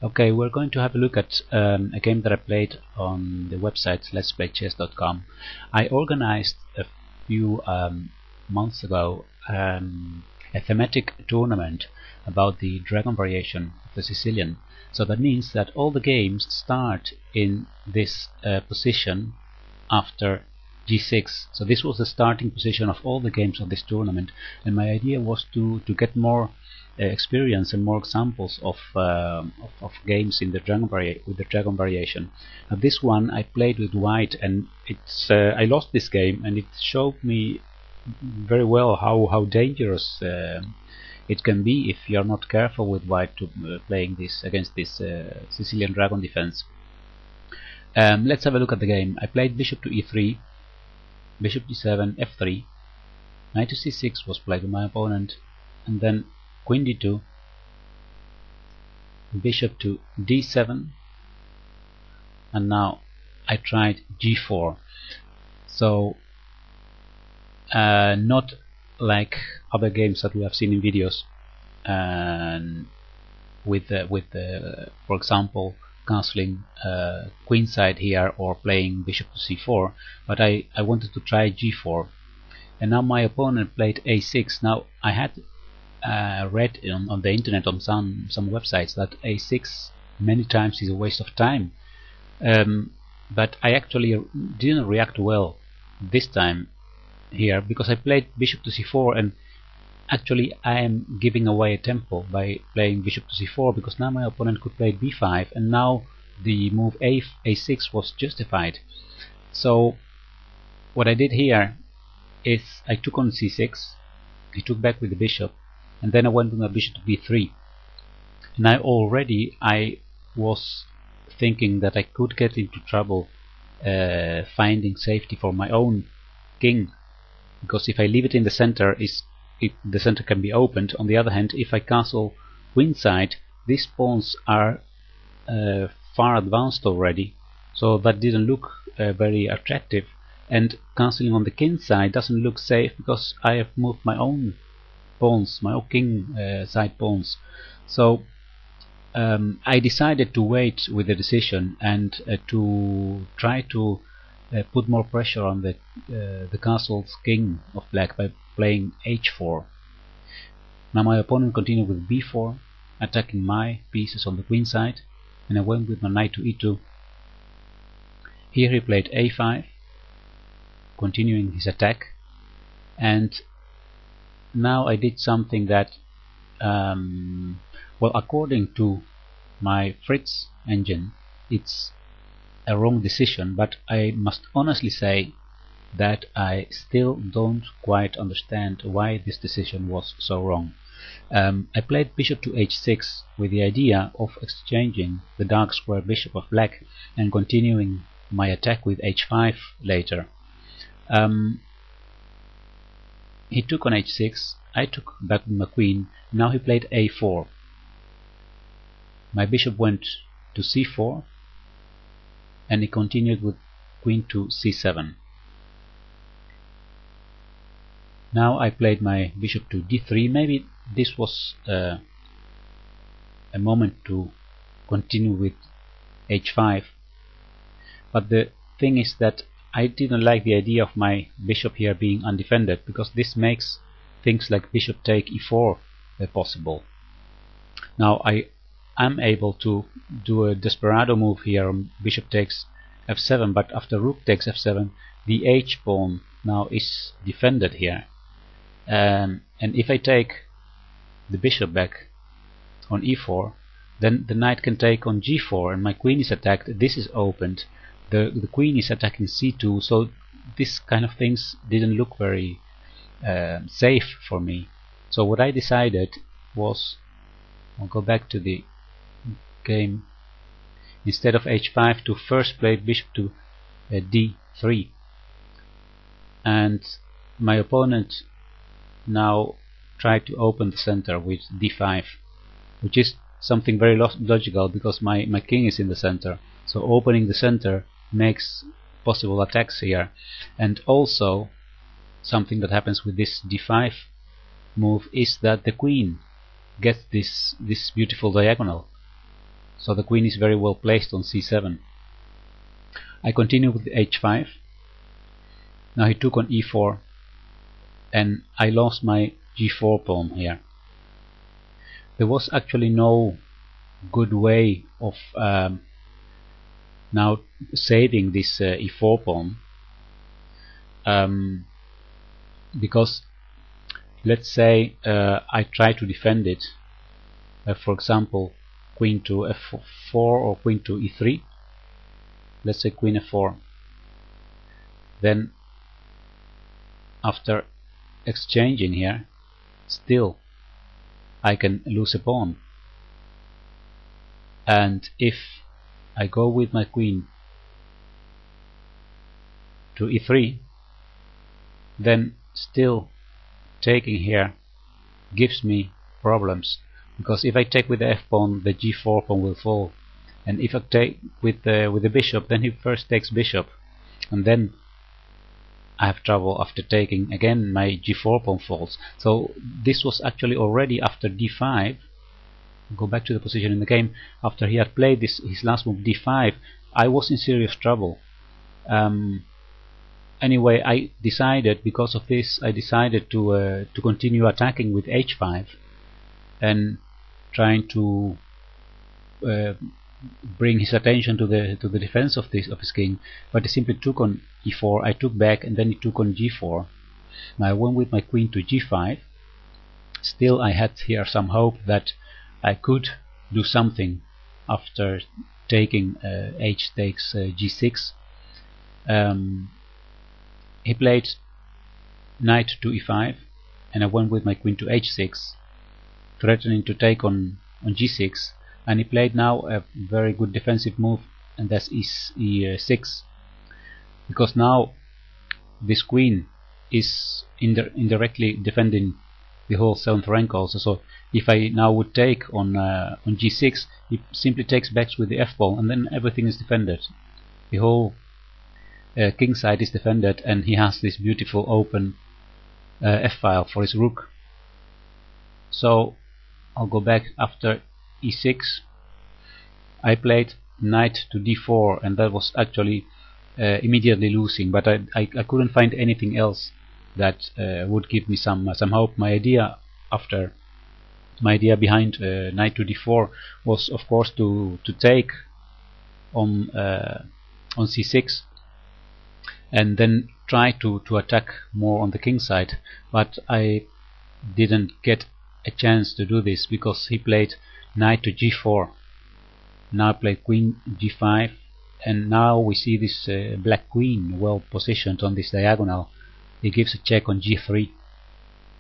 Okay, we're going to have a look at a game that I played on the website letsplaychess.com. I organized a few months ago a thematic tournament about the dragon variation of the Sicilian. So that means that all the games start in this position after g6. So this was the starting position of all the games of this tournament, and my idea was to get more experience and more examples of games in the with the dragon variation. Now this one I played with white, and it's I lost this game, and it showed me very well how dangerous it can be if you are not careful with white to playing this against this Sicilian dragon defense. Let's have a look at the game. I played bishop to e3, bishop d7, f3, knight to c6 was played by my opponent, and then queen d2, bishop to d7, and now I tried g4. So not like other games that we have seen in videos, with for example castling queenside here or playing bishop to c4, but I wanted to try g4, and now my opponent played a6. Now I had read on the internet on some websites that a6 many times is a waste of time, but I actually didn't react well this time here, because I played bishop to c4, and actually I am giving away a tempo by playing bishop to c4, because now my opponent could play b5, and now the move a6 was justified. So what I did here is I took on c6, I took back with the bishop, and then I went with my bishop to b3. Now already I was thinking that I could get into trouble finding safety for my own king, because if I leave it in the center, the center can be opened. On the other hand, if I castle queenside, these pawns are far advanced already, so that didn't look very attractive, and castling on the king side doesn't look safe because I have moved my own pawns, my own king side pawns. So I decided to wait with the decision and to try to put more pressure on the castle's king of black by playing h4. Now my opponent continued with b4, attacking my pieces on the queen side, and I went with my knight to e2. Here he played a5, continuing his attack, and now I did something that, well, according to my Fritz engine, it's a wrong decision, but I must honestly say that I still don't quite understand why this decision was so wrong. I played bishop to h6 with the idea of exchanging the dark square bishop of black and continuing my attack with h5 later. He took on h6, I took back with my queen. Now he played a4. My bishop went to c4, and he continued with queen to c7. Now I played my bishop to d3. Maybe this was a moment to continue with h5, but the thing is that I didn't like the idea of my bishop here being undefended, because this makes things like bishop take e4 possible. Now I am able to do a desperado move here on bishop takes f7, but after rook takes f7, the h pawn now is defended here, and if I take the bishop back on e4, then the knight can take on g4, and my queen is attacked. This is opened. The queen is attacking c2, so this kind of things didn't look very safe for me. So what I decided was, I'll go back to the game, instead of h5 to first play bishop to d3, and my opponent now tried to open the center with d5, which is something very logical because my king is in the center, so opening the center makes possible attacks here. And also something that happens with this d5 move is that the queen gets this beautiful diagonal, so the queen is very well placed on c7. I continue with h5. Now he took on e4, and I lost my g4 pawn here. There was actually no good way of now saving this e4 pawn, because let's say I try to defend it, for example queen to f4 or queen to e3. Let's say queen f4. Then after exchanging here, still I can lose a pawn. And if I go with my queen to e3, then still taking here gives me problems, because if I take with the f pawn, the g4 pawn will fall, and if I take with the bishop, then he first takes bishop, and then I have trouble after taking again. My g4 pawn falls. So this was actually already after d5. Go back to the position in the game. After he had played his last move d5, I was in serious trouble. Anyway, I decided, because of this, I decided to continue attacking with h5 and trying to bring his attention to the defense of his king. But he simply took on e4. I took back, and then he took on g4. Now I went with my queen to g5. Still, I had here some hope that I could do something after taking h takes g6. He played knight to e5, and I went with my queen to h6, threatening to take on g6. And he played now a very good defensive move, and that's e6, because now this queen is indirectly defending the whole 7th rank also. So if I now would take on g6, he simply takes back with the f pawn, and then everything is defended. The whole king side is defended, and he has this beautiful open f-file for his rook. So I'll go back after e6. I played knight to d4, and that was actually immediately losing, but I couldn't find anything else that would give me some hope. My idea behind knight to d4 was, of course, to take on c6 and then try to attack more on the king side, but I didn't get a chance to do this because he played knight to g4. Now I played queen g5, and now we see this black queen well positioned on this diagonal. He gives a check on g3.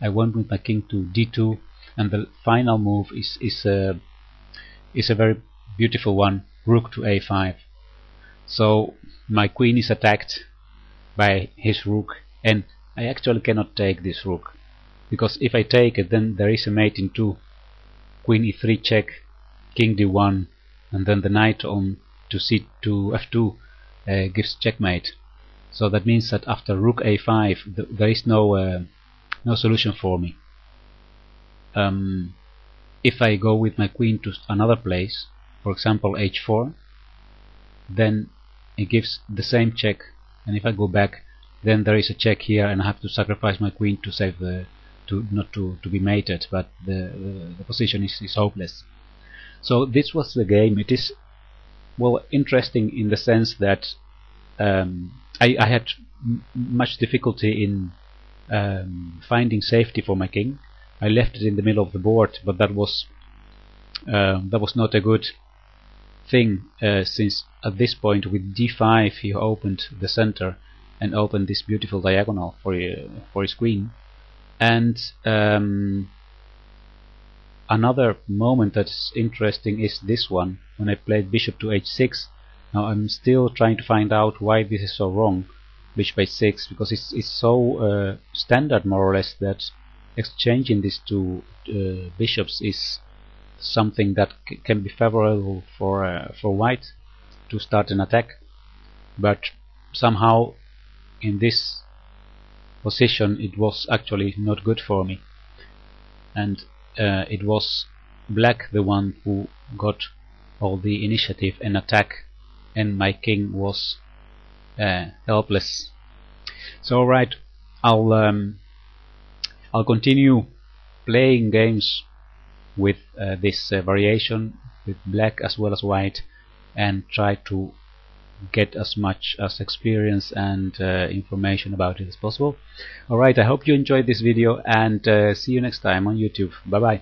I went with my king to d2, and the final move is a very beautiful one, rook to a5. So my queen is attacked by his rook, and I actually cannot take this rook, because if I take it, then there is a mate in 2, queen e3 check, king d1, and then the knight on to f2 gives checkmate. So that means that after rook a5 there is no solution for me. If I go with my queen to another place, for example h4, then it gives the same check, and if I go back, then there is a check here, and I have to sacrifice my queen to save not to be mated, but the position is hopeless. So this was the game. It is well interesting in the sense that I had much difficulty in finding safety for my king. I left it in the middle of the board, but that was not a good thing, since at this point with d5 he opened the center and opened this beautiful diagonal for his queen. And another moment that's interesting is this one, when I played bishop to h6. Now I'm still trying to find out why this is so wrong, bishop h6, because it's so standard more or less that exchanging these two bishops is something that can be favorable for white to start an attack. But somehow in this position it was actually not good for me, and it was black the one who got all the initiative and attack, and my king was helpless. So alright, I'll continue playing games with this variation, with black as well as white, and try to get as much as experience and information about it as possible. Alright, I hope you enjoyed this video, and see you next time on YouTube. Bye bye.